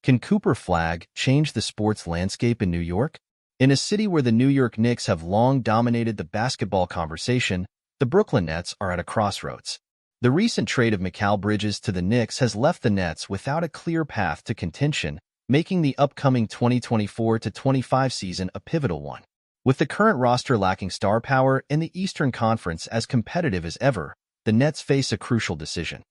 Can Cooper Flagg change the sports landscape in New York? In a city where the New York Knicks have long dominated the basketball conversation, the Brooklyn Nets are at a crossroads. The recent trade of Mikal Bridges to the Knicks has left the Nets without a clear path to contention, making the upcoming 2024-25 season a pivotal one. With the current roster lacking star power and the Eastern Conference as competitive as ever, the Nets face a crucial decision.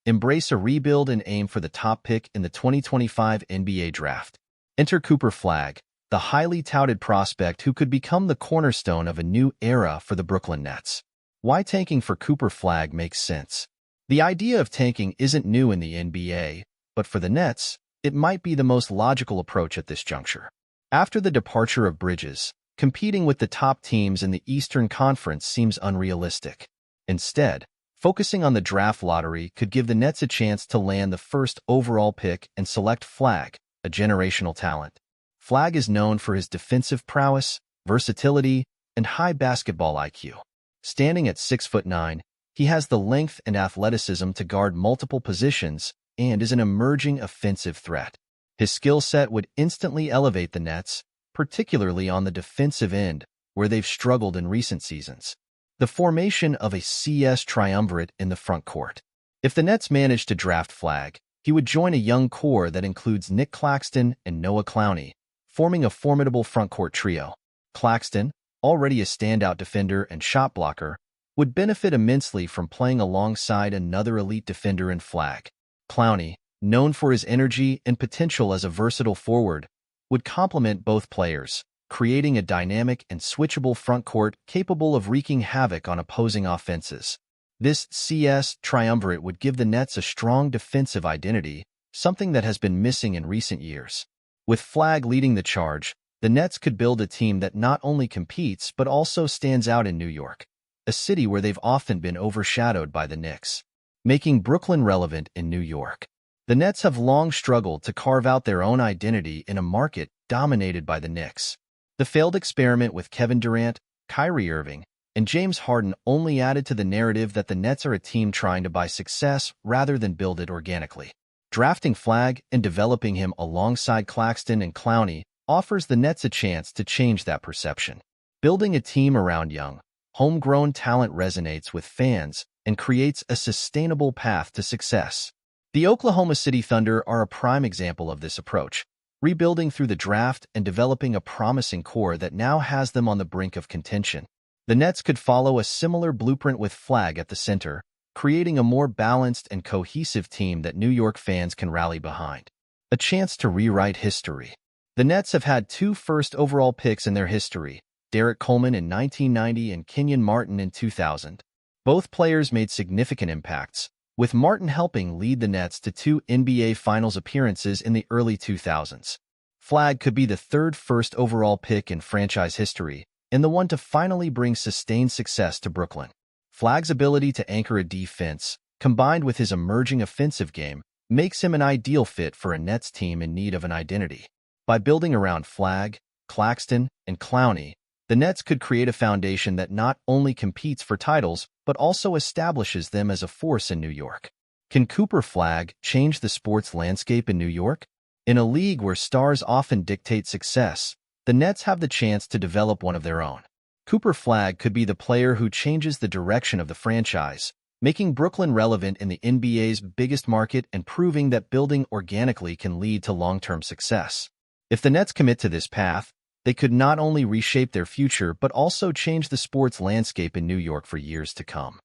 Embrace a rebuild and aim for the top pick in the 2025 NBA Draft. Enter Cooper Flagg, the highly touted prospect who could become the cornerstone of a new era for the Brooklyn Nets. Why tanking for Cooper Flagg makes sense. The idea of tanking isn't new in the NBA, but for the Nets, it might be the most logical approach at this juncture. After the departure of Bridges, competing with the top teams in the Eastern Conference seems unrealistic. Instead, focusing on the draft lottery could give the Nets a chance to land the first overall pick and select Flagg, a generational talent. Flagg is known for his defensive prowess, versatility, and high basketball IQ. Standing at 6'9", he has the length and athleticism to guard multiple positions and is an emerging offensive threat. His skill set would instantly elevate the Nets, particularly on the defensive end, where they've struggled in recent seasons. The formation of a CS triumvirate in the front court. If the Nets managed to draft Flagg, he would join a young core that includes Nic Claxton and Noah Clowney, forming a formidable frontcourt trio. Claxton, already a standout defender and shot blocker, would benefit immensely from playing alongside another elite defender in Flagg. Clowney, known for his energy and potential as a versatile forward, would complement both players, creating a dynamic and switchable frontcourt capable of wreaking havoc on opposing offenses. This CS triumvirate would give the Nets a strong defensive identity, something that has been missing in recent years. With Flagg leading the charge, the Nets could build a team that not only competes but also stands out in New York, a city where they've often been overshadowed by the Knicks, making Brooklyn relevant in New York. The Nets have long struggled to carve out their own identity in a market dominated by the Knicks. The failed experiment with Kevin Durant, Kyrie Irving, and James Harden only added to the narrative that the Nets are a team trying to buy success rather than build it organically. Drafting Flagg and developing him alongside Claxton and Clowney offers the Nets a chance to change that perception. Building a team around young, homegrown talent resonates with fans and creates a sustainable path to success. The Oklahoma City Thunder are a prime example of this approach, rebuilding through the draft and developing a promising core that now has them on the brink of contention. The Nets could follow a similar blueprint with Flagg at the center, creating a more balanced and cohesive team that New York fans can rally behind. A chance to rewrite history. The Nets have had 2 first overall picks in their history, Derek Coleman in 1990 and Kenyon Martin in 2000. Both players made significant impacts, with Martin helping lead the Nets to 2 NBA Finals appearances in the early 2000s. Flagg could be the 3rd first overall pick in franchise history, and the one to finally bring sustained success to Brooklyn. Flagg's ability to anchor a defense, combined with his emerging offensive game, makes him an ideal fit for a Nets team in need of an identity. By building around Flagg, Claxton, and Clowney, the Nets could create a foundation that not only competes for titles, but also establishes them as a force in New York. Can Cooper Flagg change the sports landscape in New York? In a league where stars often dictate success, the Nets have the chance to develop one of their own. Cooper Flagg could be the player who changes the direction of the franchise, making Brooklyn relevant in the NBA's biggest market and proving that building organically can lead to long-term success. If the Nets commit to this path, they could not only reshape their future but also change the sports landscape in New York for years to come.